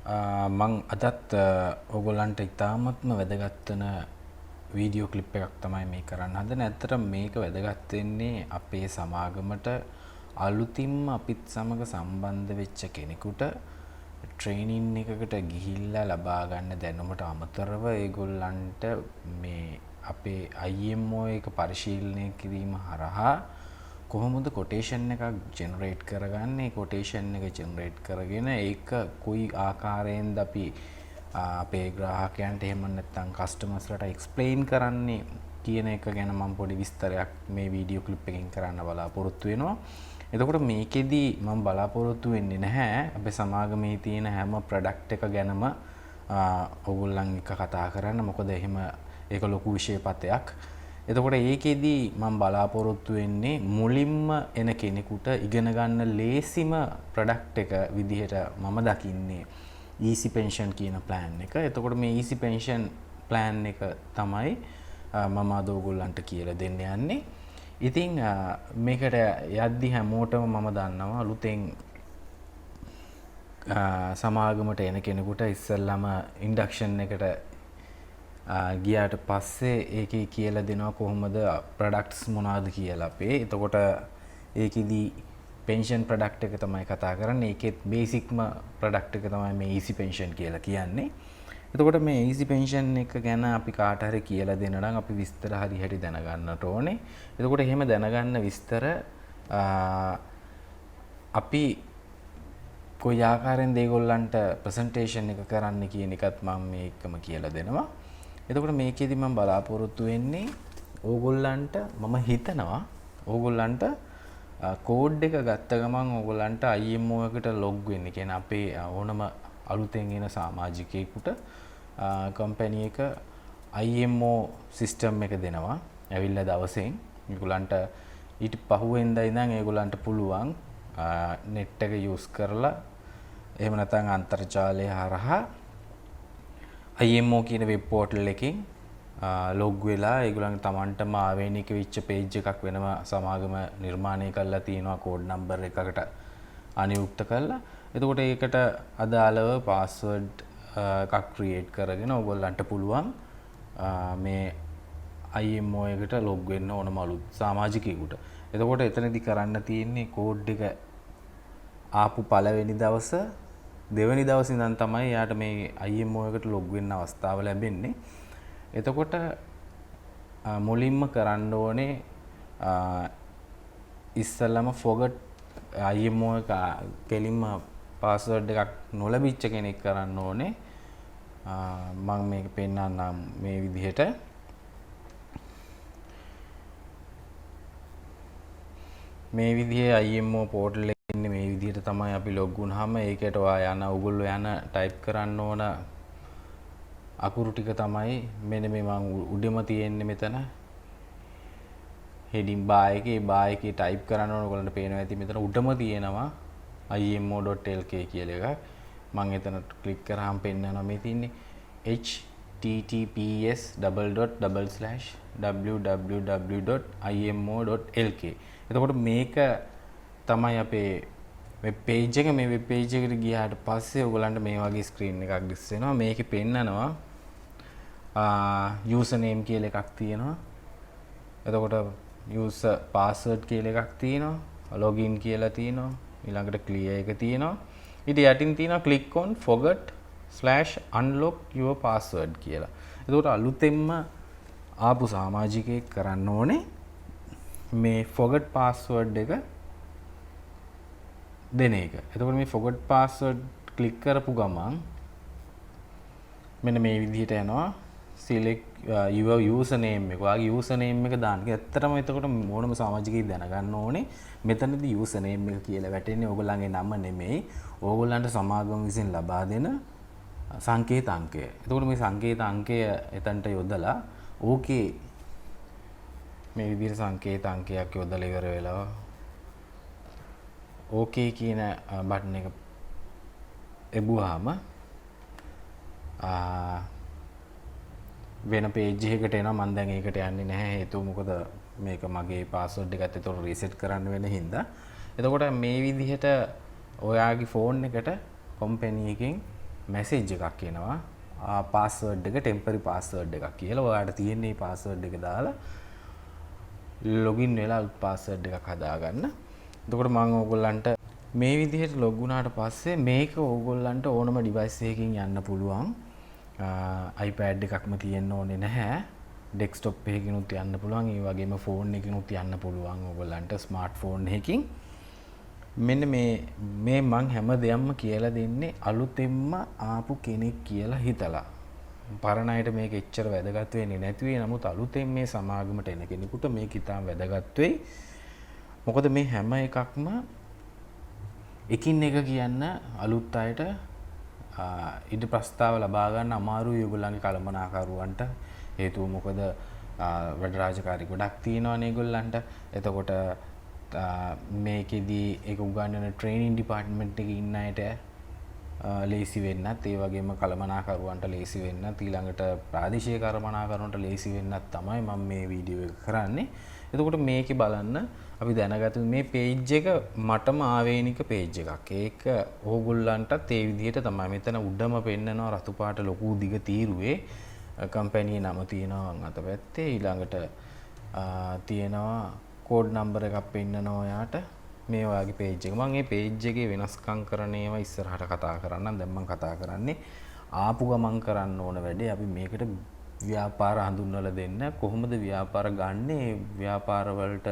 මං අදත් ඔයගොල්ලන්ට ඉතාමත්ම වැදගත් වෙන වීඩියෝ ක්ලිප් එකක් තමයි මේ කරන්න හදන්නේ. ඇත්තටම මේක වැදගත් වෙන්නේ අපේ සමාගමට අලුතින්ම අපිත් සමග සම්බන්ධ වෙච්ච කෙනෙකුට ට්‍රේනින් එකකට ගිහිල්ලා ලබා ගන්න දැනුමට අමතරව ඒගොල්ලන්ට මේ අපේ IMO එක පරිශීලනය කිරීම හරහා කොහොමද කොටේෂන් එකක් ජෙනරේට් කරගන්නේ කොටේෂන් එක ජෙනරේට් කරගෙන ඒක කොයි ආකාරයෙන්ද අපි අපේ ග්‍රාහකයන්ට එහෙම නැත්නම් කස්ටමර්ස්ලට එක්ස්ප්ලেইন කරන්නේ කියන එක ගැන මම පොඩි විස්තරයක් මේ වීඩියෝ ක්ලිප් එකකින් කරන්න බලාපොරොත්තු වෙනවා. එතකොට මේකෙදි මම බලාපොරොත්තු වෙන්නේ නැහැ අපේ සමාගමේ තියෙන හැම ප්‍රොඩක්ට් එක ගැනම ඕගොල්ලන් එක කතා කරන්න. මොකද එහෙම ඒක ලොකු විෂයපතයක්. එතකොට ඒකෙදී මම බලාපොරොත්තු වෙන්නේ මුලින්ම එන කෙනෙකුට ඉගෙන ගන්න ලේසිම ප්‍රොඩක්ට් එක විදිහට මම දකින්නේ easy pension කියන plan එක. එතකොට මේ easy pension plan එක තමයි මම අද ඔයගොල්ලන්ට කියලා දෙන්න යන්නේ. ඉතින් මේකට යද්දි හැමෝටම මම දන්නවා අලුතෙන් සමාගමට එන කෙනෙකුට ඉස්සෙල්ලාම ඉන්ඩක්ෂන් එකට ගියාට පස්සේ ඒකේ කියලා දෙනවා කොහොමද ප්‍රොඩක්ට්ස් මොනවාද කියලා අපේ. එතකොට ඒකෙදි පෙන්ෂන් ප්‍රොඩක්ට් එක තමයි කතා කරන්නේ. ඒකෙත් බේසික්ම ප්‍රොඩක්ට් එක තමයි මේ easy pension කියලා කියන්නේ. එතකොට මේ easy pension එක ගැන අපි කාට හරි කියලා දෙන්න නම් අපි විස්තර හරියට දැනගන්නට ඕනේ. එතකොට එහෙම දැනගන්න විස්තර අපි කොයි ආකාරයෙන්ද ඒගොල්ලන්ට ප්‍රසන්ටේෂන් එක කරන්න කියන එකත් මම මේකම කියලා දෙනවා. එතකොට මේකෙදි මම බලාපොරොත්තු වෙන්නේ ඕගොල්ලන්ට මම හිතනවා ඕගොල්ලන්ට කෝඩ් එක ගත්ත ගමන් ඕගොල්ලන්ට IMO එකට ලොග් වෙන්න. කියන්නේ අපේ ඕනම අලුතෙන් එන සමාජිකයෙකුට කම්පැනි එක IMO සිස්ටම් එක දෙනවා. ඇවිල්ලා දවසෙන් ඒගොල්ලන්ට ඊට පහුවෙන්දා ඉඳන් ඒගොල්ලන්ට පුළුවන් net එක යූස් කරලා එහෙම නැත්නම් අන්තර්ජාලය හරහා IMO කියන වෙබ් පෝර්ටල් එකකින් ලොග් වෙලා ඒගොල්ලන්ගේ තමන්ටම ආවේනික වෙච්ච පේජ් එකක් වෙනම සමාගම නිර්මාණය කරලා තියෙනවා කෝඩ් නම්බර් එකකට අනුයුක්ත කරලා. එතකොට ඒකට අදාළව පාස්වර්ඩ් එකක් ක්‍රියේට් කරගෙන ඕගොල්ලන්ට පුළුවන් මේ IMO එකට ලොග් වෙන්න ඕනම අලුත් සමාජිකයෙකුට. එතකොට එතනදි කරන්න තියෙන්නේ කෝඩ් එක ආපු පළවෙනි දවස දෙවෙනි දවසේ ඉඳන් තමයි යාට මේ IMO එකට ලොග් වෙන්න අවස්ථාව ලැබෙන්නේ. එතකොට මුලින්ම කරන්න ඕනේ ඉස්සෙල්ලාම forget IMO එක කෙලින්ම පාස්වර්ඩ් එකක් නොලැබිච්ච කෙනෙක් කරන්න ඕනේ. මම මේක පෙන්නන්නම් මේ විදිහට. මේ විදිහේ IMO පෝර්ටල් එකේ ඉන්නේ මේ විදිහට තමයි අපි ලොග් වුණාම ඒකට ඔයා යන ඔයගොල්ලෝ යන ටයිප් කරන්න ඕන අකුරු ටික තමයි මෙන්න මේ මම උඩම තියෙන්නේ මෙතන heading bar එකේ ටයිප් කරන්න ඕන. ඔයගොල්ලන්ට පේනවා ඇති මෙතන උඩම තියෙනවා imo.lk කියලා එකක්. මම එතන ක්ලික් කරාම පෙන්නනවා මේ තියෙන්නේ https://www.imo.lk. එතකොට මේක තමයි අපේ වෙබ් පේජ් එක. මේ වෙබ් පේජ් එකට ගියාට පස්සේ ඔයගොල්ලන්ට මේ වගේ ස්ක්‍රීන් එකක් දිස් වෙනවා. මේකේ පෙන්නනවා යූසර් නේම් කියලා එකක් තියෙනවා. එතකොට යූසර් පාස්වර්ඩ් කියලා එකක් තියෙනවා. ලොගින් කියලා තියෙනවා. ඊළඟට ක්ලියර් එක තියෙනවා. ඊට යටින් තියෙනවා click on forget/unlock your password කියලා. එතකොට අලුතෙන්ම ආපු සමාජිකයෙක් කරන්න ඕනේ මේ forget password එක දෙන එක. එතකොට මේ forget password ක්ලික් කරපු ගමන් මෙන්න මේ විදිහට යනවා select your username එක. ඔයාගේ username එක දාන්න. ඇත්තටම එතකොට ඕනම සමාජිකයෙක් දැනගන්න ඕනේ මෙතනදී username එක කියලා වැටෙන්නේ ඕගොල්ලන්ගේ නම නෙමෙයි. ඕගොල්ලන්ට සමාගම විසින් ලබා දෙන සංකේත අංකය. එතකොට මේ සංකේත අංකය එතනට යොදලා ඕකේ මේ විදිහට සංකේත අංකයක් යොදලා ඉවර වෙලා ඕකේ කියන බටන් එක එබුවාම වෙන පේජ් එකකට එනවා. මම දැන් ඒකට යන්නේ නැහැ. හේතුව මොකද මේක මගේ පාස්වර්ඩ් එකත් ඒතකොට රීසෙට් කරන්න වෙන හින්දා. එතකොට මේ විදිහට ඔයාගේ ෆෝන් එකට කම්පැනි එකෙන් මැසේජ් එකක් එනවා. පාස්වර්ඩ් එක ටෙම්පරරි පාස්වර්ඩ් එකක් කියලා. ඔයාලට තියෙන මේ පාස්වර්ඩ් එක දාලා ලොගින් වෙලා අලුත් පාස්වර්ඩ් එකක් හදාගන්න. එතකොට මම ඕගොල්ලන්ට මේ විදිහට ලොග් වුණාට පස්සේ මේක ඕගොල්ලන්ට ඕනම ඩිවයිස් එකකින් යන්න පුළුවන්. iPad එකක්ම තියෙන්න ඕනේ නැහැ. ඩෙස්ක්ටොප් එකකිනුත් යන්න පුළුවන්. ඒ වගේම ෆෝන් එකකිනුත් යන්න පුළුවන් ඕගොල්ලන්ට ස්මාර්ට් ෆෝන් එකකින්. මෙන්න මේ මං හැම දෙයක්ම කියලා දෙන්නේ අලුතෙන්ම ආපු කෙනෙක් කියලා හිතලා. පරණ අයට මේක එච්චර වැදගත් වෙන්නේ නැති වෙයි. නමුත් අලුතෙන් මේ සමාගමට එන කෙනෙකුට මේක ඉතාම වැදගත් වෙයි. මොකද මේ හැම එකක්ම එකින් එක කියන්න අලුත් අයට ඉඩ ප්‍රස්තාව ලබා ගන්න අමාරුයි ඔයගොල්ලන්ගේ කළමනාකරුවන්ට. හේතුව මොකද වැඩ රාජකාරි ගොඩක් තියෙනවානේ ඒගොල්ලන්ට. එතකොට මේකෙදී ඒක උගන්වන ට්‍රේනින් ඩිපාර්ට්මන්ට් එකේ ඉන්න අයට ලේසි වෙන්නත්, ඒ වගේම කළමනාකරුවන්ට ලේසි වෙන්නත්, ඊළඟට ප්‍රාදේශීය කළමනාකරුවන්ට ලේසි වෙන්නත් තමයි මම මේ වීඩියෝ එක කරන්නේ. එතකොට මේකේ බලන්න අපි දැනගත්තු මේ පේජ් එක මටම ආවේනික පේජ් එකක්. ඒක ඕගොල්ලන්ටත් ඒ විදිහට තමයි. මෙතන උඩම පෙන්නනවා රතු පාට ලොකු දිග තීරුවේ කම්පැනි නම තියෙනවා අතපැත්තේ. ඊළඟට තියෙනවා කෝඩ් නම්බර් එකක් පෙන්නනවා ඔයාට. මේ වගේ පේජ් එක. මම මේ පේජ් එකේ වෙනස්කම් කරන ඒවා ඉස්සරහට කතා කරන්නම්. දැන් මම කතා කරන්නේ ආපු ගමන් කරන්න ඕන වැඩේ. අපි මේකට ව්‍යාපාර හඳුන්වලා දෙන්න. කොහොමද ව්‍යාපාර ගන්නෙ? ව්‍යාපාර වලට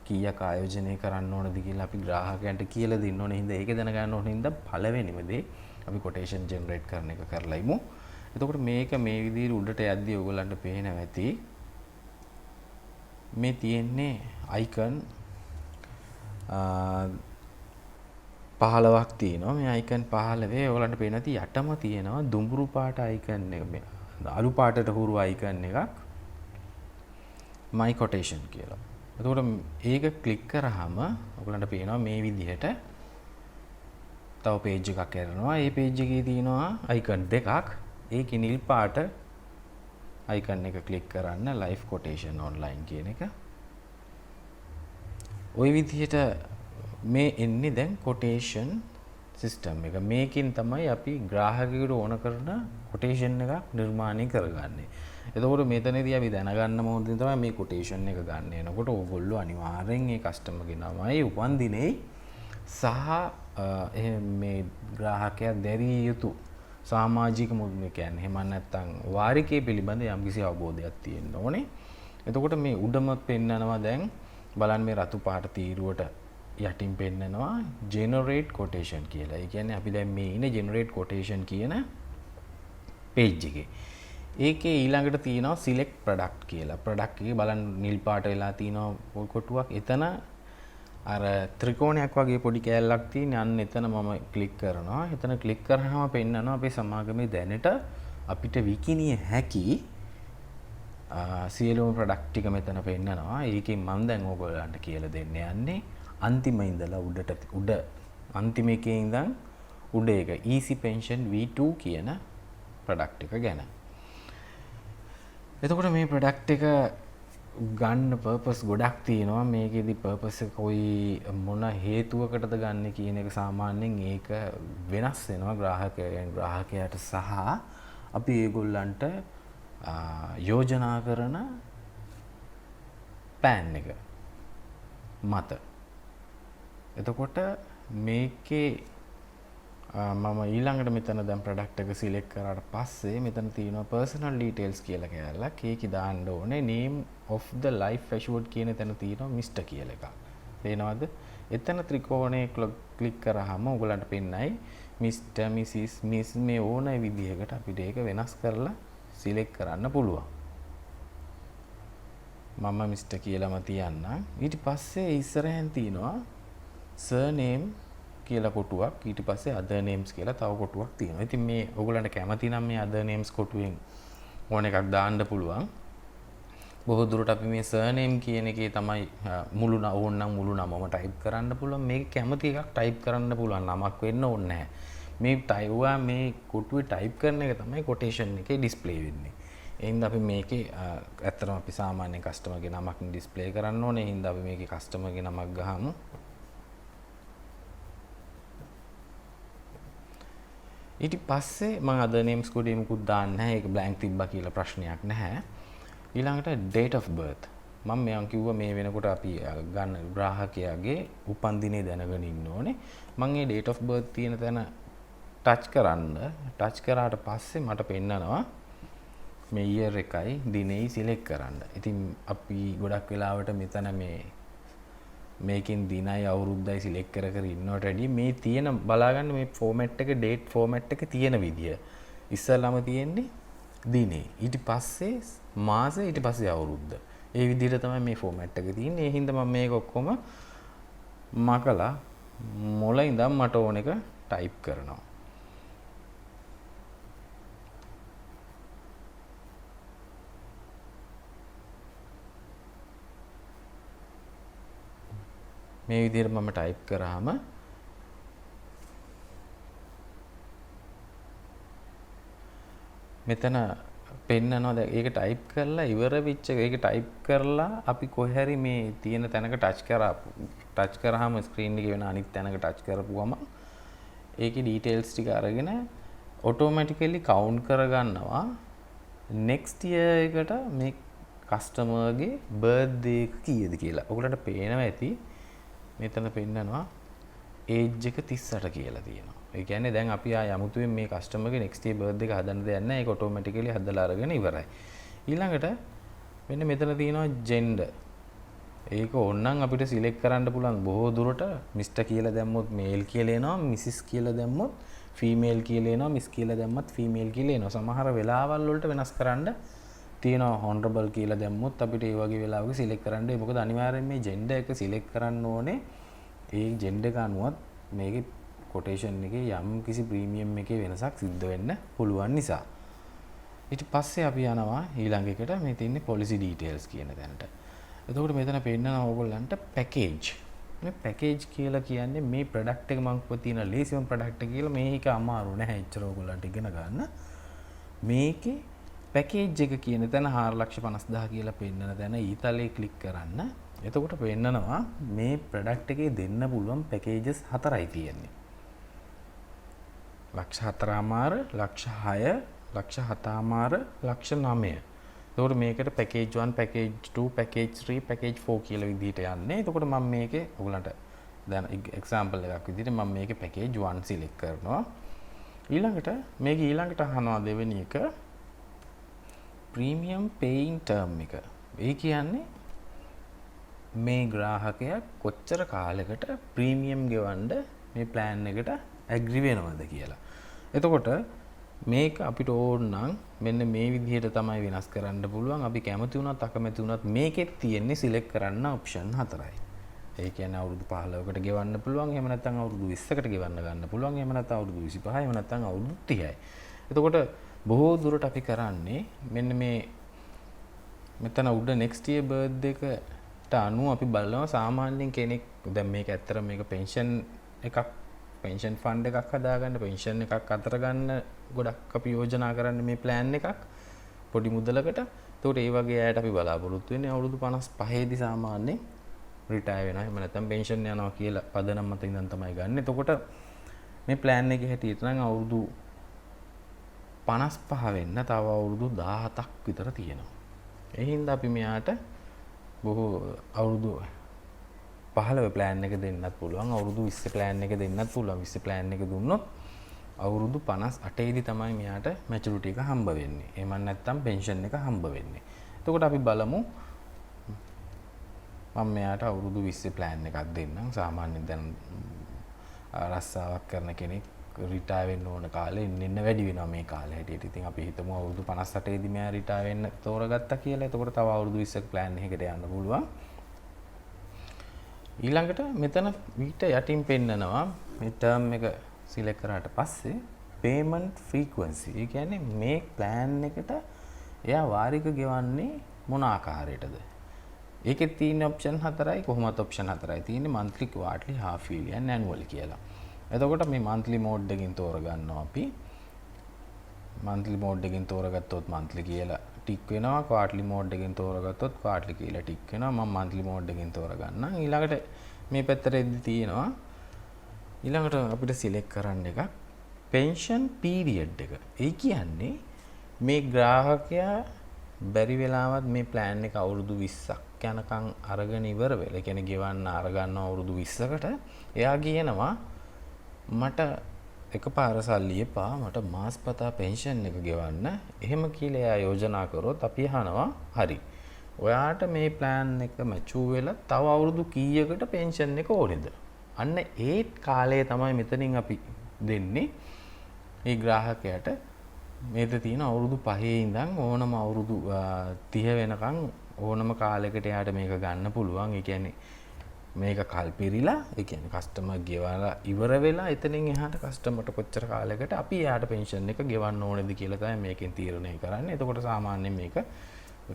කීයක් ආයෝජනය කරන්න ඕනද කියලා අපි ග්‍රාහකයන්ට කියලා දෙන්න ඕනේ. හින්දා ඒක දැනගන්න ඕනේ. හින්දා පළවෙනිම දේ අපි කොටේෂන් ජෙනරේට් කරන එක කරලා ඉමු. එතකොට මේක මේ විදිහට උඩට යද්දී ඔයගොල්ලන්ට පේනවා ඇති. මේ තියෙන්නේ අයිකන් 15ක් තියෙනවා. මේ අයිකන් 15 ඔයගොල්ලන්ට පේන ඇති යටම තියෙනවා දුඹුරු පාට අයිකන් එක. මේ අලු පාටට හුරු අයිකන් එකක් my quotation කියලා. එතකොට ඒක ක්ලික් කරාම ඔයගොල්ලන්ට පේනවා මේ විදිහට තව පේජ් එකක් කරනවා. ඒ පේජ් එකේ තියෙනවා අයිකන් දෙකක්. ඒකේ නිල් පාට අයිකන් එක ක්ලික් කරන්න live quotation online කියන එක. ওই විදිහට මේ එන්නේ දැන් quotation system එක. මේකෙන් තමයි අපි ග්‍රාහකයෙකුට ඕන කරන quotation එකක් නිර්මාණය කරගන්නේ. එතකොට මෙතනදී අපි දැනගන්න මොහොතේ තමයි මේ quotation එක ගන්න. එනකොට ඕගොල්ලෝ අනිවාර්යෙන් මේ කස්ටමර්ගේ නමයි උපන්දිනේ සහ මේ ග්‍රාහකයා දැරිය යුතු සමාජික මුල්ම කියන්නේ. එහෙම නැත්නම් වාරිකයේ පිළිබඳ යම්කිසි අවබෝධයක් තියෙන්න ඕනේ. එතකොට මේ උඩම පෙන්නනවා දැන් බලන්න මේ රතු පාට තීරුවට යටින් පෙන්නනවා generate quotation කියලා. ඒ කියන්නේ අපි දැන් මේ ඉන්නේ generate quotation කියන page එකේ. ඒකේ ඊළඟට තියෙනවා select product කියලා. product එකේ බලන්න නිල් පාට වෙලා තියෙනවා කොටුවක්. එතන අර ත්‍රිකෝණයක් වගේ පොඩි කෑල්ලක් තියෙන. අන්න එතන මම ක්ලික් කරනවා. එතන ක්ලික් කරාම පෙන්නනවා අපේ සමාගමේ දැනට අපිට විකිණිය හැකි සියලුම ප්‍රොඩක්ට් ටික මෙතන පෙන්නනවා. ඒකෙන් මම දැන් ඕගොල්ලන්ට කියලා දෙන්න යන්නේ අන්තිම ඉඳලා උඩ අන්තිම එකේ ඉඳන් උඩ එක easy pension V2 කියන ප්‍රොඩක්ට් එක ගැන. එතකොට මේ ප්‍රොඩක්ට් එක ගන්න පර්පස් ගොඩක් තියෙනවා. මේකෙදි පර්පස් එක කොයි මොන හේතුවකටද ගන්න කියන එක සාමාන්‍යයෙන් ඒක වෙනස් වෙනවා ග්‍රාහකයාට සහ අපි ඒගොල්ලන්ට යෝජනා කරන ප්ලෑන් එක මත. එතකොට මේකේ මම ඊළඟට මෙතන දැන් ප්‍රොඩක්ට් එක සිලෙක්ට් කරාට පස්සේ මෙතන තියෙනවා personal details කියලා කැලලක්. ඒකේ දාන්න ඕනේ name of the life assured කියන තැන තියෙනවා Mr කියලා එකක්. පේනවද? එතන ත්‍රිකෝණේ ක්ලික් කරාම ඔයගලන්ට පෙන්නයි Mr Mrs Miss මේ ඕන විදිහකට අපිට ඒක වෙනස් කරලා සිලෙක්ට් කරන්න පුළුවන්. මම Mr කියලාම තියන්නම්. ඊට පස්සේ ඉස්සරහෙන් තියෙනවා surname කියලා කොටුවක්. ඊට පස්සේ other names කියලා තව කොටුවක් තියෙනවා. ඉතින් මේ ඔයගොල්ලන්ට කැමති නම් මේ other names කොටුවෙන් ඕන එකක් දාන්න පුළුවන්. බොහෝ දුරට අපි මේ surname කියන එකේ තමයි මුළු ඕනනම් මුළු නමම ටයිප් කරන්න පුළුවන්. මේක කැමති එකක් ටයිප් කරන්න පුළුවන්. නමක් වෙන්න ඕනේ නැහැ. මේ ටයිප්වා මේ කොටුවේ ටයිප් කරන එක තමයි quotation එකේ ඩිස්ප්ලේ වෙන්නේ. ඒ හින්දා අපි මේකේ ඇත්තටම අපි සාමාන්‍ය කස්ටමර්ගේ නමක් ඩිස්ප්ලේ කරන්න ඕනේ. ඒ හින්දා අපි මේකේ කස්ටමර්ගේ නමක් ගහමු. ඊට පස්සේ මම අද names code එකකුත් දාන්නේ නැහැ. ඒක blank තිබ්බා කියලා ප්‍රශ්නයක් නැහැ. ඊළඟට date of birth. මම මෙයන් කිව්වා මේ වෙනකොට අපි ගන්න ග්‍රාහකයාගේ උපන්දිනේ දැනගෙන ඉන්න ඕනේ. මම මේ date of birth තියෙන තැන ටච් කරාට පස්සේ මට පෙන්නනවා මේ year එකයි දිනෙයි සිලෙක්ට් කරන්න. ඉතින් අපි ගොඩක් වෙලාවට මෙතන මේකෙන් දිනයි අවුරුද්දයි සිලෙක්ට් කර ඉන්නවට වැඩිය මේ තියෙන බලාගන්න මේ ෆෝමැට් එක date ෆෝමැට් එක තියෙන විදිය. ඉස්සෙල්ලාම තියෙන්නේ දිනේ. ඊට පස්සේ මාසෙ ඊට පස්සේ අවුරුද්ද. ඒ විදිහට තමයි මේ ෆෝමැට් එක තියෙන්නේ. ඒ හින්දා මම මේක ඔක්කොම මකලා මොළ ඉඳන් මට ඕන එක ටයිප් කරනවා. මේ විදිහට මම ටයිප් කරාම මෙතන පෙන්නනවා. දැන් ඒක ටයිප් කරලා ඉවර වෙච්ච ඒක ටයිප් කරලා අපි කොහේ හරි මේ තියෙන තැනක ටච් කරාම ස්ක්‍රීන් එකේ වෙන අනිත් තැනක ටච් කරපුවම ඒකේ ඩීටේල්ස් ටික අරගෙන ඔටෝමැටිකලි කවුන්ට් කරගන්නවා next year එකට මේ කස්ටමර්ගේ බර්ත්ඩේ එක කීයද කියලා. ඔයගලන්ට පේනවා ඇති මෙතන පෙන්නනවා ඒජ් එක 38 කියලා තියෙනවා. ඒ කියන්නේ දැන් අපි යමුතුවෙන් මේ කස්ටමර්ගේ next year birthday එක හදන්න දෙයක් නැහැ. ඒක ඔටෝමැටිකලි හදලා අරගෙන ඉවරයි. ඊළඟට මෙන්න මෙතන තියෙනවා gender. ඒක ඕනනම් අපිට සිලෙක්ට් කරන්න පුළුවන්. බොහෝ දුරට මිස්ටර් කියලා දැම්මොත් මේල් කියලා එනවා, මිසිස් කියලා දැම්මොත් ෆීමේල් කියලා එනවා, මිස් කියලා දැම්මත් ෆීමේල් කියලා එනවා. සමහර වෙලාවල් වලට වෙනස් කරන්න තියෙනවා. honorable කියලා දැම්මොත් අපිට ඒ වගේ වෙලාවක සිලෙක්ට් කරන්න. මොකද අනිවාර්යෙන් මේ gender එක සිලෙක්ට් කරන්න ඕනේ. ඒ gender එක අනුවත් මේකේ කොටේෂන් එකේ යම් කිසි ප්‍රීමියම් එකේ වෙනසක් සිද්ධ වෙන්න පුළුවන් නිසා. ඊට පස්සේ අපි යනවා ඊළඟ එකට මේ තියෙන්නේ policy details කියන තැනට. එතකොට මෙතන පෙන්නනවා ඕගොල්ලන්ට පැකේජ්. මේ පැකේජ් කියලා කියන්නේ මේ ප්‍රොඩක්ට් එක මම කොහොමද තියෙන ලේසිම ප්‍රොඩක්ට් එක කියලා මේක අමාරු නැහැ එච්චර ඕගොල්ලන්ට ඉගෙන ගන්න. මේකේ පැකේජ් එක කියන තැන 4,50,000 කියලා පෙන්නන තැන ඊතලේ ක්ලික් කරන්න. එතකොට පෙන්නනවා මේ ප්‍රොඩක්ට් එකේ දෙන්න පුළුවන් පැකේජස් 4යි තියෙන්නේ. 4,4,000, 6,00,000, 7,500, 9,00,000. එතකොට මේකට පැකේජ් 1, පැකේජ් 2, පැකේජ් 3, පැකේජ් 4 කියලා විදිහට යන්නේ. එතකොට මම මේකේ ඔයගලන්ට දැන් එක්සැම්පල් එකක් විදිහට මම මේකේ පැකේජ් 1 සිලෙක්ට් කරනවා. ඊළඟට අහනවා දෙවෙනි එක ප්‍රීමියම් පේයින් ටර්ම් එක. ඒ කියන්නේ මේ ග්‍රාහකයා කොච්චර කාලයකට ප්‍රීමියම් ගෙවන්න මේ ප්ලෑන් එකට ඇග්‍රි වෙනවද කියලා. එතකොට මේක අපිට ඕන නම් මෙන්න මේ විදිහට තමයි වෙනස් කරන්න පුළුවන්. අපි කැමති වුණත් අකමැති වුණත් මේකෙත් තියෙන්නේ සිලෙක්ට් කරන්න ඔප්ෂන් 4යි. ඒ කියන්නේ අවුරුදු 15කට ගෙවන්න පුළුවන්, එහෙම නැත්නම් අවුරුදු 20කට ගෙවන්න ගන්න පුළුවන්, එහෙම නැත්නම් අවුරුදු 25, එහෙම නැත්නම් අවුරුදු 30යි. එතකොට බොහෝ දුරට අපි කරන්නේ මෙන්න මේ මෙතන උඩ next year birthday එකට අනුව අපි බලනවා සාමාන්‍යයෙන් කෙනෙක් දැන් මේක ඇත්තට මේක පෙන්ෂන් එකක් පෙන්ෂන් ෆන්ඩ් එකක් හදාගන්න පෙන්ෂන් එකක් අතර ගන්න ගොඩක් අපි යෝජනා කරන්නේ මේ ප්ලෑන් එකක් පොඩි මුදලකට. එතකොට ඒ වගේ අයට අපි බලාපොරොත්තු වෙන්නේ අවුරුදු 55 දී සාමාන්‍යයෙන් රිටයර් වෙනවා. එහෙම නැත්නම් පෙන්ෂන් යනවා කියලා පදනම් මත ඉඳන් තමයි ගන්න. එතකොට මේ ප්ලෑන් එකේ හැටියට නම් අවුරුදු 55 වෙන්න තව අවුරුදු 17ක් විතර තියෙනවා. ඒ හින්දා අපි මෙයාට බොහෝ අවුරුදු 15 ප්ලෑන් එක දෙන්නත් පුළුවන්, අවුරුදු 20 ප්ලෑන් එක දෙන්නත් පුළුවන්. 20 ප්ලෑන් එක දුන්නොත් අවුරුදු 58 දී තමයි මෙයාට මැචුරිටි එක හම්බ වෙන්නේ. එහෙම නැත්නම් පෙන්ෂන් එක හම්බ වෙන්නේ. එතකොට අපි බලමු මම මෙයාට අවුරුදු 20 ප්ලෑන් එකක් දෙන්නම්. සාමාන්‍යයෙන් දැන් රස්සාවක් කරන කෙනෙක් රිටයර් වෙන්න ඕන කාලේ ඉන්න වැඩි වෙනවා මේ කාලේ හැටියට. ඉතින් අපි හිතමු අවුරුදු 58 දී මෙයා රිටයර් වෙන්න තෝරගත්තා කියලා. එතකොට තව අවුරුදු 20ක ප්ලෑන් එකකට යන්න පුළුවන්. ඊළඟට මෙතන ඊට යටින් පෙන්නනවා මේ ටර්ම් එක සිලෙක්ට් කරාට පස්සේ payment frequency. ඒ කියන්නේ මේ ප්ලෑන් එකට එයා වාරික ගෙවන්නේ මොන ආකාරයටද? ඒකේ තියෙන ඔප්ෂන් 4යි කොහොමද ඔප්ෂන් 4යි තියෙන්නේ monthly, quarterly, half yearly and annual කියලා. එතකොට මේ monthly mode එකකින් තෝරගන්නවා අපි. monthly mode එකකින් තෝරගත්තොත් monthly කියලා ටික් වෙනවා. quarterly mode එකකින් තෝරගත්තොත් quarterly කියලා ටික් වෙනවා. මම monthly mode එකකින් තෝරගන්නම්. ඊළඟට මේ පැත්තට එද්දි තියෙනවා ඊළඟට අපිට select කරන්න එකක් පෙන්ෂන් පීරියඩ් එක. ඒ කියන්නේ මේ ග්‍රාහකයා බැරි වෙලාවත් මේ ප්ලෑන් එක අවුරුදු 20ක් යනකම් අරගෙන ඉවර වෙලා, ඒ කියන්නේ ගෙවන්න අරගන්න අවුරුදු 20කට එයා කියනවා මට එකපාර සල්ලි එපා, මට මාස්පතා පෙන්ෂන් එක ගෙවන්න. එහෙම කියලා එයා යෝජනා කරොත් අපි අහනවා හරි. ඔයාට මේ ප්ලෑන් එක මැචුර් වෙලා තව අවුරුදු කීයකට පෙන්ෂන් එක ඕනේද? අන්න ඒ කාලය තමයි මෙතනින් අපි දෙන්නේ මේ ග්‍රාහකයාට. මේක තියෙන අවුරුදු 5 ඉඳන් ඕනම අවුරුදු 30 වෙනකන් ඕනම කාලයකට එයාට මේක ගන්න පුළුවන්. ඒ කියන්නේ මේක කල්පිරිලා, ඒ කියන්නේ කස්ටමර් ගෙවලා ඉවර වෙලා එතනින් එහාට කස්ටමර්ට කොච්චර කාලයකට අපි එයාට පෙන්ෂන් එක ගෙවන්න ඕනේද කියලා තමයි මේකෙන් තීරණය කරන්නේ. එතකොට සාමාන්‍යයෙන් මේක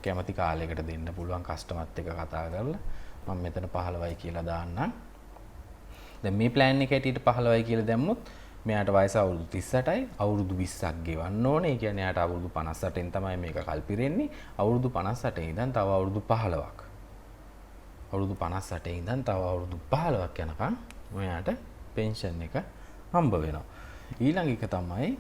කැමති කාලයකට දෙන්න පුළුවන් කස්ටමර්ත් එක්ක කතා කරලා. මම මෙතන 15යි කියලා දාන්නම්. දැන් මේ ප්ලෑන් එක ඇටියට 15යි කියලා දැම්මොත් මෙයාට වයස අවුරුදු 38යි, අවුරුදු 20ක් ගෙවන්න ඕනේ. ඒ කියන්නේ එයාට අවුරුදු 58න් තමයි මේක කල්පිරෙන්නේ. අවුරුදු 58 ඉඳන් තව අවුරුදු 15ක්. අවුරුදු 58 ඉඳන් තව අවුරුදු 15ක් යනකම් මෙයාට පෙන්ෂන් එක හම්බ වෙනවා. ඊළඟ එක තමයි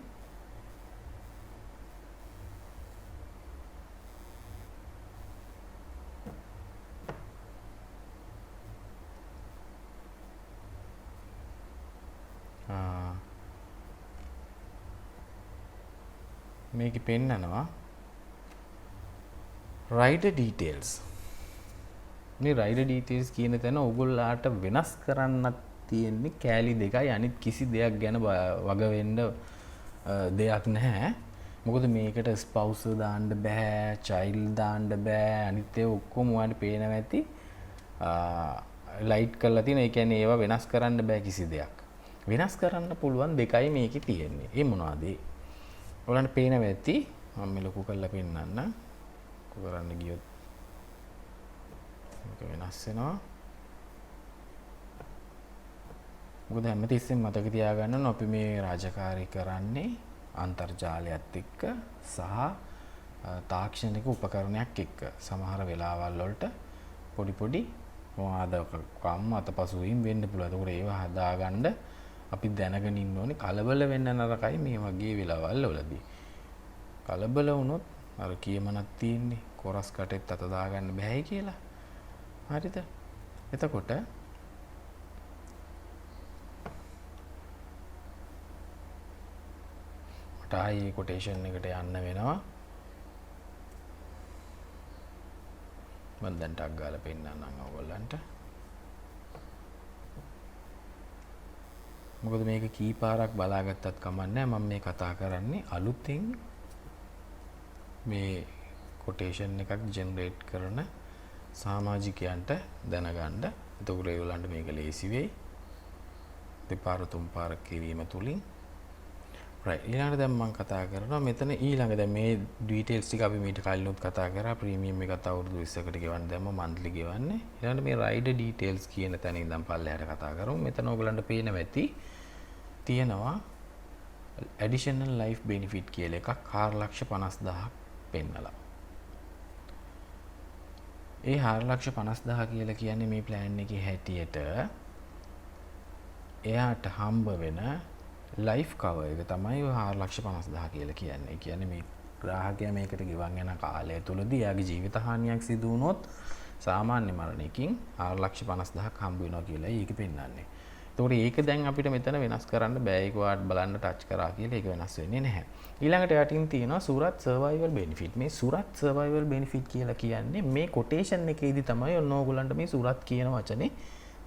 මේක පෙන්නනවා රයිඩර් ඩීටේල්ස්. මේ රයිඩර් ඩීටේල්ස් කියන තැන ඔයගොල්ලාට වෙනස් කරන්නත් තියෙන්නේ කෑලි දෙකයි. අනිත් කිසි දෙයක් ගැන වග වෙන්න දෙයක් නැහැ. මොකද මේකට ස්පවුස් දාන්න බෑ, චයිල්ඩ් දාන්න බෑ. අනිත් ඒවා ඔක්කොම ඔයාලට පේනවා ඇති. ලයිට් කරලා තියෙන. ඒ කියන්නේ ඒවා වෙනස් කරන්න බෑ කිසි දෙයක්. වෙනස් කරන්න පුළුවන් දෙකයි මේකේ තියෙන්නේ. ඒ මොනවද? ඔයාලට පේනවා ඇති. මම මේ ලොකු කරලා පෙන්නන්න. කරන්න ගියොත් මේක වෙනස් වෙනවා. මොකද හැමතිස්සෙම මතක තියාගන්න ඕන අපි මේ රාජකාරී කරන්නේ අන්තර්ජාලයත් එක්ක සහ තාක්ෂණික උපකරණයක් එක්ක. සමහර වෙලාවල් වලට පොඩි පොඩි මොනවාදකම් අතපසු වීම වෙන්න පුළුවන්. ඒකට ඒවා හදාගන්න අපි දැනගෙන ඉන්න ඕනේ. කලබල වෙන්න නරකයි මේ වගේ වෙලාවල් වලදී. කලබල වුණොත් අර කියමනක් තියෙන්නේ කොරස් කටෙත් අත දාගන්න බෑයි කියලා. හරිද? එතකොට මට ආයේ කොටේෂන් එකට යන්න වෙනවා. මම දැන් ටග් ගාලා පෙන්නන්නම් ඔයගොල්ලන්ට. මොකද මේක කී පාරක් බලාගත්තත් කමන්නේ. මම මේ කතා කරන්නේ අලුතෙන් මේ කොටේෂන් එකක් ජෙනරේට් කරන සමාජිකයන්ට දැනගන්න. එතකොට ඒගොල්ලන්ට මේක ලේසි වෙයි. දෙපාර තුන් පාරක් කිරීම තුලින් right. ඊළඟට දැන් මම කතා කරනවා මෙතන ඊළඟ දැන් මේ ඩීටේල්ස් ටික අපි මීට කලිනුත් කතා කරා. ප්‍රීමියම් එකත් අවුරුදු 20කට ගෙවන්න දැම්ම මන්ත්ලි ගෙවන්නේ. ඊළඟට මේ රයිඩර් ඩීටේල්ස් කියන තැන ඉඳන් පල්ලෙහාට කතා කරමු. මෙතන ඔයගලන්ට පේනවා ඇති තියෙනවා ඇඩිෂනල් ලයිෆ් බෙනිෆිට් කියලා එකක් 4,50,000ක් පෙන්නලා. ඒ 4,50,000 කියලා කියන්නේ මේ ප්ලෑන් එකේ හැටියට එයාට හම්බ වෙන ලයිෆ් කවර් එක තමයි 4,50,000 කියලා කියන්නේ. ඒ කියන්නේ මේ ග්‍රාහකයා මේකට ගෙවන් යන කාලය තුලදී එයාගේ ජීවිත හානියක් සිදු වුණොත් සාමාන්‍ය මරණයකින් 4,50,000ක් හම්බ වෙනවා කියලා ඒක පෙන්නන්නේ. ඒතකොට ඒක දැන් අපිට මෙතන වෙනස් කරන්න බෑ. ඒක වාට බලන්න ටච් කරා කියලා ඒක වෙනස් වෙන්නේ නැහැ. ඊළඟට යටින් තියෙනවා සුරත් සර්වයිවල් බෙනිෆිට්. මේ සුරත් සර්වයිවල් බෙනිෆිට් කියලා කියන්නේ මේ කොටේෂන් එකේදී තමයි ඔන්න ඕගොල්ලන්ට මේ සුරත් කියන වචනේ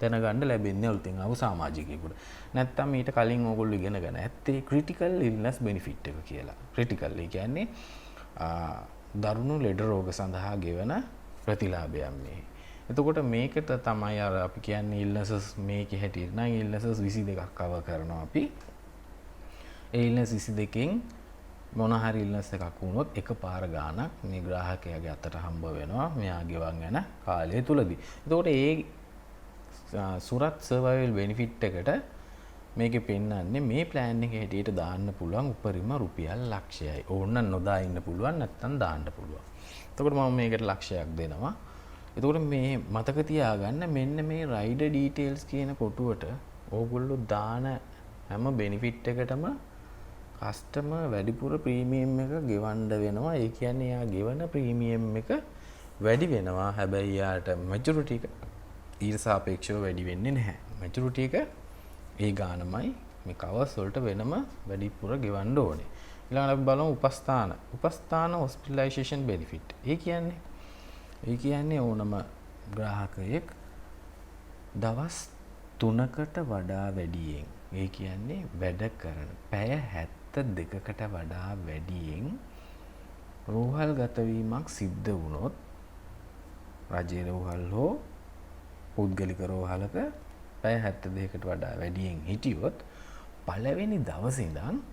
දැනගන්න ලැබෙන්නේ අලුතෙන් ආව සමාජිකයෙකුට. නැත්තම් ඊට කලින් ඕගොල්ලෝ ඉගෙනගෙන ඇත්තේ ක්‍රිටිකල් ඉල්නස් බෙනිෆිට් එක කියලා. ක්‍රිටිකල් ඒ කියන්නේ දරුණු ලෙඩ රෝග සඳහා ගෙවන ප්‍රතිලාභයක් මේ. එතකොට මේකට තමයි අර අපි කියන්නේ ඉල්නසස් මේකේ හැටියට නම් ඉල්නසස් 22ක් කවර් කරනවා අපි. ඒ ඉල්නස් 22කින් මොන හරි ඉල්නස් එකක් වුණොත් එකපාර ගාණක් මේ ග්‍රාහකයාගේ අතට හම්බ වෙනවා මෙයා ගෙවන් යන කාලය තුලදී. එතකොට ඒ සුරත් සර්වයිවල් බෙනිෆිට් එකට මේකේ පෙන්නන්නේ මේ ප්ලෑන් එකේ හැටියට දාන්න පුළුවන් උපරිම රුපියල් ලක්ෂයයි. ඕන්න නොදා ඉන්න පුළුවන් නැත්නම් දාන්න පුළුවන්. එතකොට මම මේකට ලක්ෂයක් දෙනවා. එතකොට මේ මතක තියාගන්න මෙන්න මේ රයිඩර් ඩීටේල්ස් කියන කොටුවට ඕගොල්ලෝ දාන හැම බෙනිෆිට් එකටම කස්ටමර් වැඩිපුර ප්‍රීමියම් එක ගෙවන්න වෙනවා. ඒ කියන්නේ යා ගෙවන ප්‍රීමියම් එක වැඩි වෙනවා. හැබැයි යාට මැචුරිටි එක ඊට සාපේක්ෂව වැඩි වෙන්නේ නැහැ. මැචුරිටි එක ඒ ගානමයි. මේ කවර්ස් වලට වෙනම වැඩිපුර ගෙවන්න ඕනේ. ඊළඟට අපි බලමු උපස්ථාන හොස්පිටලයිසේෂන් බෙනිෆිට්. ඒ කියන්නේ ඕනම ග්‍රාහකයෙක් දවස් 3කට වඩා වැඩියෙන්, ඒ කියන්නේ වැඩ කරන පැය 72කට වඩා වැඩියෙන් රෝහල් ගතවීමක් සිද්ධ වුණොත්, රජයේ රෝහල් හෝ පුද්ගලික රෝහලක පැය 72කට වඩා වැඩියෙන් හිටියොත් පළවෙනි දවසේ ඉඳන්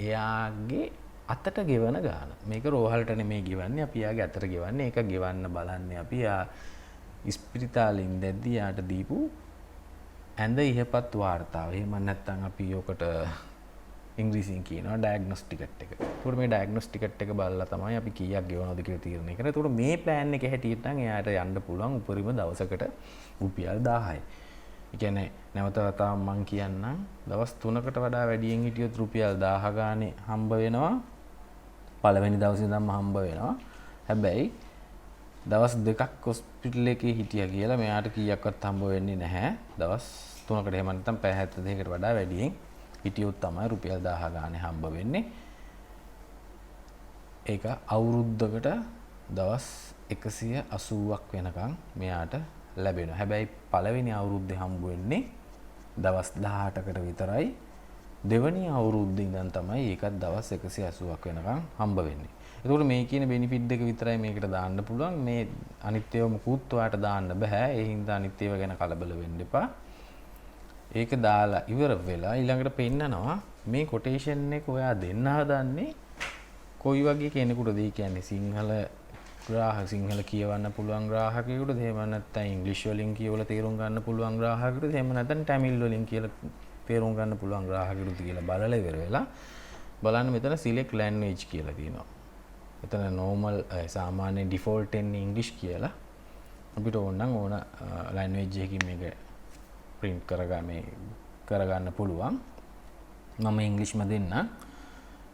එයාගේ අතට ගෙවන ගාන, මේක රෝහලට නෙමෙයි ගෙවන්නේ, අපි එයාගේ අතට ගෙවන්නේ. ඒක ගෙවන්න බලන්නේ අපි එයා ඉස්පිරිතාලේ ඉඳද්දී යාට දීපු ඇඳ ඉහපත් වාර්තාව. එහෙම නැත්නම් අපි යොකට ඉංග්‍රීසියෙන් කියනවා ඩයග්නොස් ටිකට් එක. ඒකට මේ ඩයග්නොස් ටිකට් එක බලලා තමයි අපි කීයක් ගෙවනවද කියලා තීරණය කරන්නේ. ඒකට මේ ප්ලෑන් එක හැටියට නම් එයාට යන්න පුළුවන් උපරිම දවසකට රුපියල් 1000යි. ඒ කියන්නේ නැවත වතාවක් මම කියන්නම්, දවස් 3කට වඩා වැඩියෙන් හිටියොත් රුපියල් 1000 ගානේ හම්බ වෙනවා. පළවෙනි දවසේ ඉඳන්ම හම්බ වෙනවා. හැබැයි දවස් 2ක් හොස්පිටල් එකේ හිටියා කියලා මෙයාට කීයක්වත් හම්බ වෙන්නේ නැහැ. දවස් 3කට එහෙම නැත්නම් පැය 72කට වඩා වැඩියෙන් හිටියොත් තමයි රුපියල් 1000 ගානේ හම්බ වෙන්නේ. ඒක අවුරුද්දකට දවස් 180ක් වෙනකන් මෙයාට ලැබෙනවා. හැබැයි පළවෙනි අවුරුද්දේ හම්බ වෙන්නේ දවස් 18කට විතරයි. දෙවෙනි අවුරුද්දේ ඉඳන් තමයි ඒකත් දවස් 180ක් වෙනකන් හම්බ වෙන්නේ. එතකොට මේ කියන බෙනිෆිට් එක විතරයි මේකට දාන්න පුළුවන්. මේ අනිත් ඒවා මුකුත් ඔයාට දාන්න බෑ. ඒ හින්දා අනිත් ඒවා ගැන කලබල වෙන්න එපා. ඒක දාලා ඉවර වෙලා ඊළඟට පෙන්නනවා මේ කොටේෂන් එක ඔයා දෙන්න හදන්නේ කොයි වගේ කෙනෙකුටද? ඒ කියන්නේ සිංහල කියවන්න පුළුවන් ග්‍රාහකයෙකුටද? එහෙම නැත්නම් ඉංග්‍රීසි වලින් කියවලා තේරුම් ගන්න පුළුවන් ග්‍රාහකයෙකුටද? එහෙම නැත්නම් ටැමිල් වලින් කියලා තේරුම් ගන්න පුළුවන් ග්‍රාහකයෙකුටද කියලා බලලා ඉවර වෙලා බලන්න මෙතන සිලෙක්ට් ලැන්ග්වේජ් කියලා තියෙනවා. එතන normal සාමාන්‍ය default එන්නේ English කියලා. අපිට ඕන ලැන්ග්වේජ් එකකින් මේක print කරගන්න පුළුවන්. මම ඉංග්‍රීසිම දෙන්න.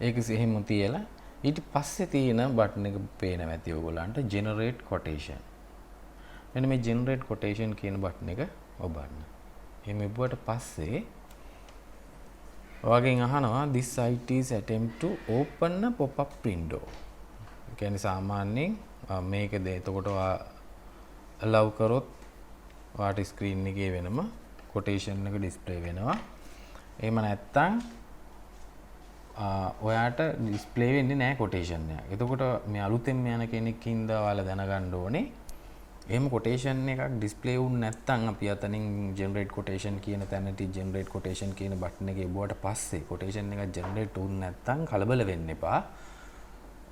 ඒක එහෙම තියලා ඊට පස්සේ තියෙන බටන් එක පේනවා ඇති ඔයගොල්ලන්ට generate quotation. මෙන්න මේ generate quotation කියන බටන් එක ඔබන්න. එහෙම ඉබුවට පස්සේ ඔයගෙන් අහනවා this site is attempt to open a pop-up window. කියන්නේ සාමාන්‍යයෙන් මේකද එතකොට allow කරොත් ඔයාට ස්ක්‍රීන් එකේ වෙනම quotation එක display වෙනවා. එහෙම නැත්නම් ඔයාට display වෙන්නේ නැහැ quotation එක. එතකොට මේ අලුතෙන් යන කෙනෙක් ඉඳලා ඔයාලා දැනගන්න ඕනේ. එහෙම quotation එකක් display වුනේ නැත්නම් අපි අතනින් generate quotation කියන තැනට generate quotation කියන බටන් එක එබුවට පස්සේ quotation එක generate වුනේ නැත්නම් කලබල වෙන්න එපා.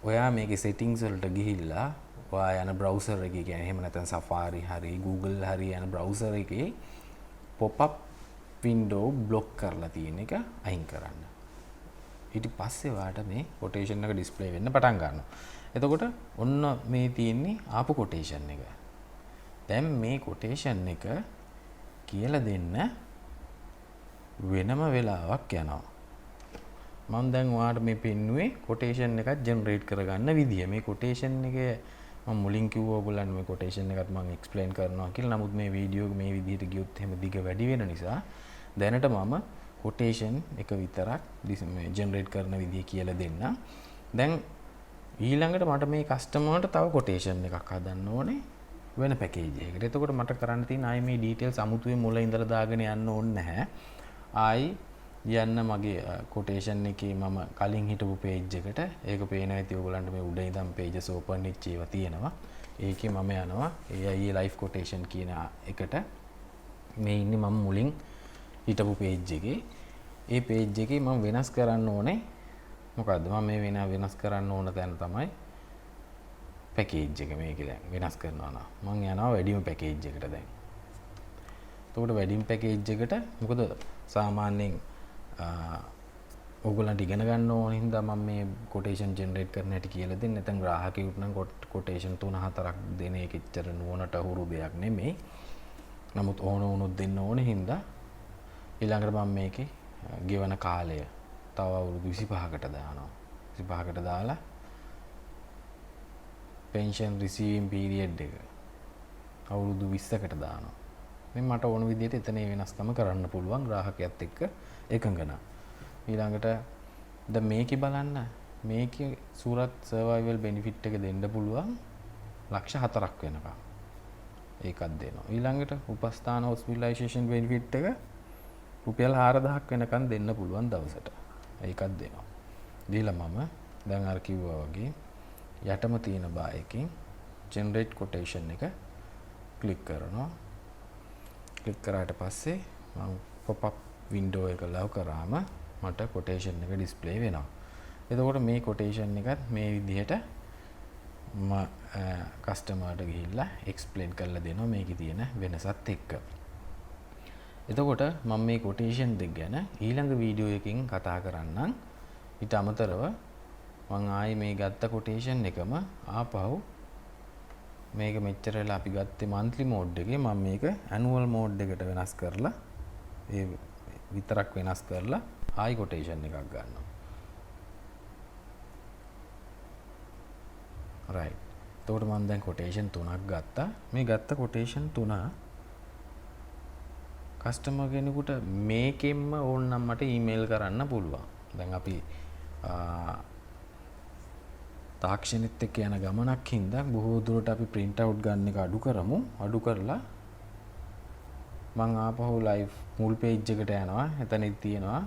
ඔයා මේකේ settings වලට ගිහිල්ලා ඔයා යන browser එකේ කියන්නේ එහෙම නැත්නම් Safari හරි Google හරි යන browser එකේ pop up window block කරලා තියෙන එක අයින් කරන්න. ඊට පස්සේ ඔයාට මේ quotation එක display වෙන්න පටන් ගන්නවා. එතකොට ඔන්න මේ තියෙන්නේ ආපු quotation එක. දැන් මේ quotation එක කියලා දෙන්න වෙනම වෙලාවක් යනවා. මම දැන් ඔයාලට මේ පෙන්නුවේ quotation එකක් generate කරගන්න විදිය. මේ quotation එක මම මුලින් කිව්වා ඔයගොල්ලන්ට මේ quotation එකත් මම explain කරනවා කියලා. නමුත් මේ වීඩියෝ මේ විදිහට ගියොත් එහෙම දිග වැඩි වෙන නිසා දැනට මම quotation එක විතරක් මේ generate කරන විදිය කියලා දෙන්න. දැන් ඊළඟට මට මේ customerට තව quotation එකක් හදන්න ඕනේ වෙන package එකකට. එතකොට මට කරන්න තියෙන ආයි මේ details අමුතුවේ මුල ඉඳලා දාගෙන යන්න ඕනේ නැහැ. ආයි යන්න මගේ quotation එකේ මම කලින් හිටපු page එකට. ඒක පේනවා ඇති ඔයගොල්ලන්ට මේ උඩ ඉඳන් pages open වෙච්ච ඒවා තියෙනවා. ඒකේ මම යනවා AI live quotation කියන එකට. මේ ඉන්නේ මම මුලින් හිටපු page එකේ. ඒ page එකේ මම වෙනස් කරන්න ඕනේ මොකද්ද? මම මේ වෙනස් කරන්න ඕන තැන තමයි package එක. මේක දැන් වෙනස් කරනවා නම් මම යනවා වැඩිම package එකට දැන්. එතකොට වැඩිම package එකට මොකද සාමාන්‍යයෙන් ඕගොල්ලන්ට ඉගෙන ගන්න ඕන හින්දා මම මේ quotation generate කරන්න හැටි කියලා දෙන්නේ. නැත්නම් ග්‍රාහකයෙකුට නම් quotation 3-4ක් දෙන එක එච්චර නුවණට හුරු දෙයක් නෙමෙයි. නමුත් ඕන වුණොත් දෙන්න ඕන හින්දා ඊළඟට මම මේකේ ගෙවන කාලය තව අවුරුදු 25කට දානවා. 25කට දාලා pension receiving period එක අවුරුදු 20කට දානවා. ඉතින් මට ඕන විදිහට එතන වෙනස්කම කරන්න පුළුවන් ග්‍රාහකයාත් එක්ක එකඟ නම්. ඊළඟට දැන් මේකේ බලන්න මේකේ සූරත් සර්වයිවල් බෙනිෆිට් එක දෙන්න පුළුවන් ලක්ෂ 4ක් වෙනකම්. ඒකක් දෙනවා. ඊළඟට උපස්ථාන හොස්පිටලයිසේෂන් බෙනිෆිට් එක රුපියල් 4000ක් වෙනකම් දෙන්න පුළුවන් දවසට. ඒකක් දෙනවා. දීලා මම දැන් අර කිව්වා වගේ යටම තියෙන බායකින් ජෙනරේට් කොටේෂන් එක ක්ලික් කරනවා. ක්ලික් කරාට පස්සේ මම pop up window එක ලව් කරාම මට කොටේෂන් එක ඩිස්ප්ලේ වෙනවා. එතකොට මේ කොටේෂන් එකත් මේ විදිහට කස්ටමර්ට ගිහිල්ලා එක්ස්ප්ලেইন කරලා දෙනවා මේකේ තියෙන වෙනසත් එක්ක. එතකොට මම මේ කොටේෂන් දෙක ගැන ඊළඟ වීඩියෝ එකකින් කතා කරන්නම්. ඊට අමතරව මම ආයේ මේ ගත්ත කොටේෂන් එකම ආපහු මේක මෙච්චර වෙලා අපි ගත්තේ monthly mode එකේ මම මේක annual mode එකට වෙනස් කරලා ඒ විතරක් වෙනස් කරලා ආයි කොටේෂන් එකක් ගන්නවා. right. එතකොට මම දැන් කොටේෂන් 3ක් ගත්තා. මේ ගත්ත කොටේෂන් 3 කස්ටමර් කෙනෙකුට මේකෙන්ම ඕනනම් මට ඊමේල් කරන්න පුළුවන්. දැන් අපි තාක්ෂණෙත් එක්ක යන ගමනක් හින්දා බොහෝ දුරට අපි print out ගන්න එක අඩු කරමු. අඩු කරලා මම ආපහු live මුල් page එකට යනවා. එතනත් තියෙනවා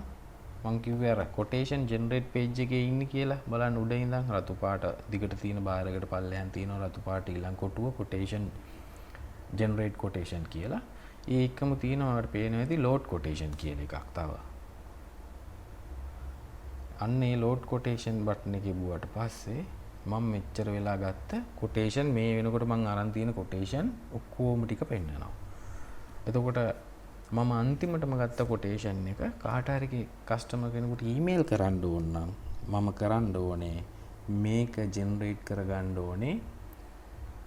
මම කිව්වේ අර quotation generate page එකේ ඉන්නේ කියලා. බලන්න උඩ ඉඳන් රතු පාට දිගට තියෙන බාර් එකට පල්ලෙහාන් තියෙනවා රතු පාට ඊළඟ කොටුව quotation generate quotation කියලා. ඒකම තියෙනවා අපිට පේනවා ඇති load quotation කියන එකක් තව. අන්න ඒ load quotation button එකේ බුවට පස්සේ මම මෙච්චර වෙලා ගත්ත quotation මේ වෙනකොට මම අරන් තියෙන quotation ඔක්කොම ටික පෙන්නනවා. එතකොට මම අන්තිමටම ගත්ත quotation එක කාට හරි කස්ටමර් කෙනෙකුට ඊමේල් කරන්න ඕන නම් මම කරන්න ඕනේ මේක ජෙනරේට් කරගන්න ඕනේ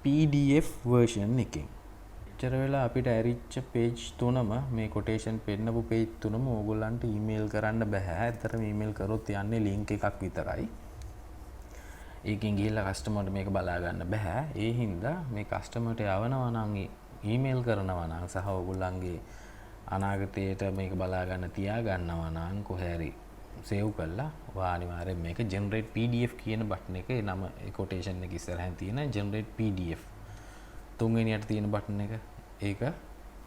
PDF version එකෙන්. එච්චර වෙලා අපිට ඇරිච්ච page තුනම මේ quotation පෙන්නපු page තුනම ඕගොල්ලන්ට ඊමේල් කරන්න බෑ. ඇත්තටම ඊමේල් කරොත් යන්නේ link එකක් විතරයි. ඒකෙන් ගිහිල්ලා කස්ටමර්ට මේක බලා ගන්න බෑ. ඒ හින්දා මේ කස්ටමර්ට යවනවා නම් ඊමේල් කරනවා නම් සහ ඕගොල්ලන්ගේ අනාගතයට මේක බලා ගන්න තියා ගන්නවා නම් කොහේ හරි සේව් කරලා ඔයා අනිවාර්යෙන් මේක generate PDF කියන බටන් එකේ නම ඒ quotation එක ඉස්සරහින් තියෙන generate PDF තුන්වෙනියට තියෙන බටන් එක ඒක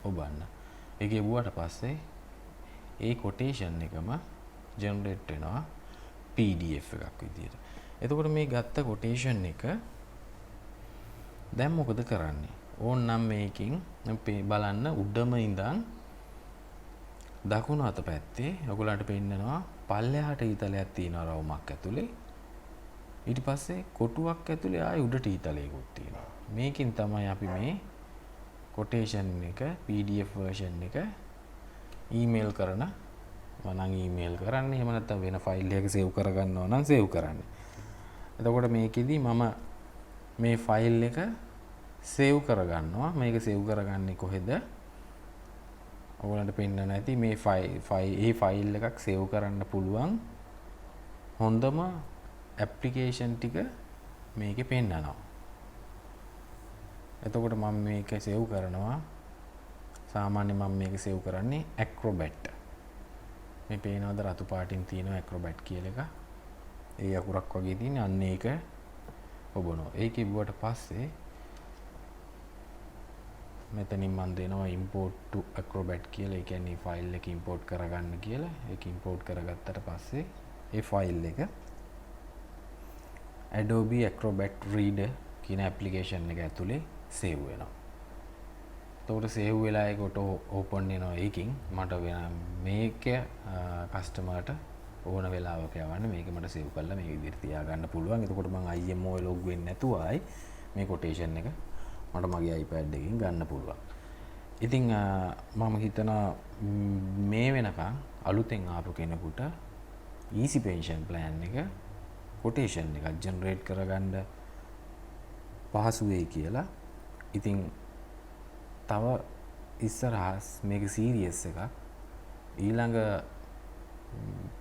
ඔබන්න. ඒක යවුවට පස්සේ ඒ quotation එකම generate වෙනවා PDF එකක් විදියට. එතකොට මේ ගත්ත quotation එක දැන් මොකද කරන්නේ? ඕන්නම් මේකෙන් බලන්න උඩම ඉඳන් දකුණු අත පැත්තේ ඔයගොල්ලන්ට පෙන්නනවා පල්ලෙහාට ඊතලයක් තියෙනවා රවුමක් ඇතුලේ. ඊට පස්සේ කොටුවක් ඇතුලේ ආයි උඩට ඊතලයකුත් තියෙනවා. මේකෙන් තමයි අපි මේ quotation එක PDF version එක ඊමේල් කරන මනම් ඊමේල් කරන්නේ. එහෙම නැත්නම් වෙන ෆයිල් එකක සේව් කරගන්නවා නම් සේව් කරන්නේ. එතකොට මේකෙදි මම මේ ෆයිල් එක සේව් කරගන්නවා. මේක සේව් කරගන්නේ කොහෙද? ඔයගොල්ලන්ට පෙන්නන්න නැති මේ ෆයිල් එකක් සේව් කරන්න පුළුවන් හොඳම ඇප්ලිකේෂන් ටික මේකේ පෙන්නනවා. එතකොට මම මේක සේව් කරනවා. සාමාන්‍යයෙන් මම මේක සේව් කරන්නේ Acrobat. මේ පේනවද රතු පාටින් තියෙන Acrobat කියලා එක. ඒ අකුරක් වගේ තියෙන අන්න ඒක ඔබනවා. ඒක ඉබ්බුවට පස්සේ මෙතනින් මම දෙනවා import to Acrobat කියලා. ඒ කියන්නේ ෆයිල් එක import කරගන්න කියලා. ඒක import කරගත්තට පස්සේ ඒ ෆයිල් එක Adobe Acrobat Reader කියන application එක ඇතුලේ save වෙනවා. එතකොට save වෙලා ඒකට open වෙනවා. ඒකින් මට මේක customer-ට ඕන වෙලාවක යවන්න මේක මට save කරලා මේ විදිහට තියාගන්න පුළුවන්. එතකොට මම IMO log වෙන්නේ නැතුව ආයි මේ quotation එක මට මගේ iPad එකකින් ගන්න පුළුවන්. ඉතින් මම හිතනවා මේ වෙනකන් අලුතෙන් ආපු කෙනෙකුට easy pension plan එක quotation එකක් generate කරගන්න පහසු වෙයි කියලා. ඉතින් තව ඉස්සරහස් මේක serious එකක් ඊළඟ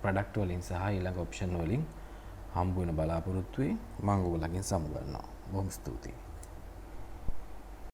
ප්‍රොඩක්ට් වලින් සහ ඊළඟ ඔප්ෂන් වලින් හම්බ වෙන බලාපොරොත්තු වෙයි. මම ඔයගොල්ලන්ගෙන් සමු ගන්නවා. බොහොම ස්තුතියි.